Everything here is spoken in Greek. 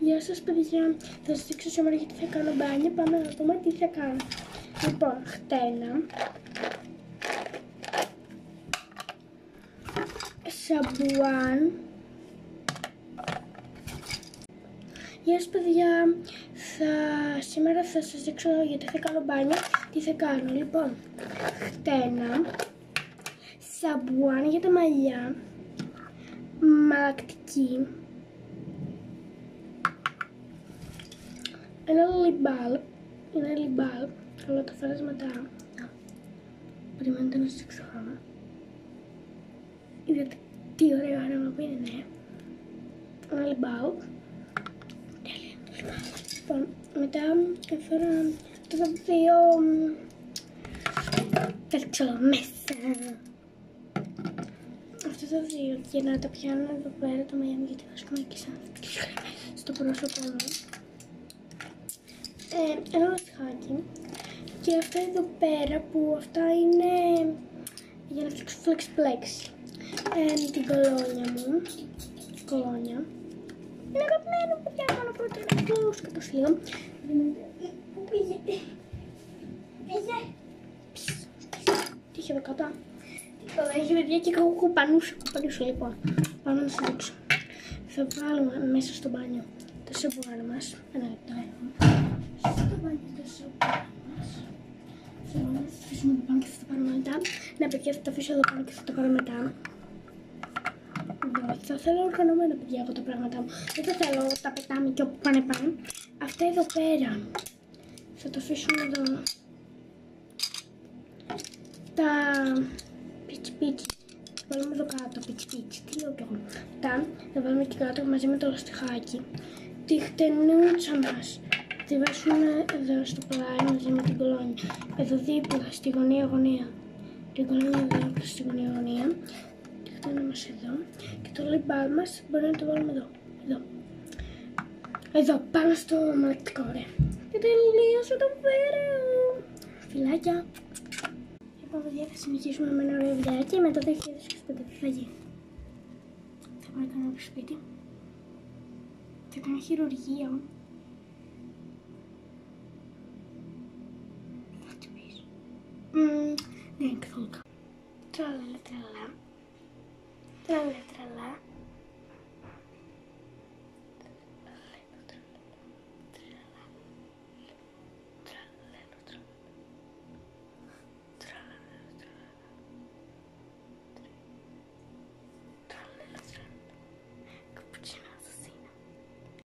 Γεια σας παιδιά, θα σας δείξω σήμερα γιατί θα κάνω μπάνιο. Πάμε να δούμε τι θα κάνω. Λοιπόν, χτένα, σαμπουάν. Γεια σας παιδιά, σήμερα θα σας δείξω γιατί θα κάνω μπάνιο. Τι θα κάνω, λοιπόν, χτένα, σαμπουάν για τα μαλλιά, μαλακτική, ένα λιμπάλ, αλλά το φέρας μετά. Περιμένετε να σας δείξω χρώμα. Είδατε τι ωραίο χρώμα που είναι, ναι. Ένα λιμπάλ. Τέλεια, το λιμπάλ. Λοιπόν, μετά έφερα αυτά τα δύο τα ρίξω μέσα. Αυτά τα δύο για να τα πιάνω εδώ πέρα το μαλλιά μου, γιατί βάζουμε και σαν στο πρόσωπό μου. Ένα λαστιχάκι και αυτά εδώ πέρα που αυτά είναι για να φτιάξω flex. Την κολόνια μου. Κολόνια. Είναι αγαπημένο παιδιά, κάνω πρώτα να κλώσω και το λίγο. Πού πήγε. Τι είχε εδώ κάτω. Τι είχε παιδιά και εγώ κουπανούσα. Λοιπόν, πάμε να σας δείξω. Θα βάλουμε μέσα στο μπάνιο το σαμπουάν μας. Ένα λεπτό. Στο μπάνιο το σαμπουάν μας. Θα το αφήσουμε εδώ πάνω και θα το πάρουμε μετά. Ναι παιδιά, θα το αφήσω εδώ πάνω και θα το πάρω μετά. Θα θέλω οργανωμένα παιδιά εγώ τα πράγματα μου. Δεν θα θέλω τα πετάμε και όπου πάνε. Αυτά εδώ πέρα θα το αφήσουμε εδώ. Τα πιτσι. Θα βάλουμε εδώ κάτω, πιτσι. Τι λέω κι εγώ. Θα βάλουμε εκεί κάτω μαζί με το λαστιχάκι. Τη χτενούτσα μας τη βάζουμε εδώ στο πλάι μαζί με την κολόνια. Εδώ δίπλα στη γωνία. Την κολόνια εδώ δίπλα στη γωνία. Τη χτένα μας εδώ. Και το λιμπάλ μας μπορεί να το βάλουμε εδώ. Εδώ, πάνω στο μαλακτικό, ωραία. Και τελείωσε το βίντεο. Φιλάκια. Λοιπόν, παιδιά, θα συνεχίσουμε με ένα ωραίο βιντεάκι. Μετά το 2025 τι θα γίνει. Θα πάω να κάνω το σπίτι. Θα κάνω χειρουργία.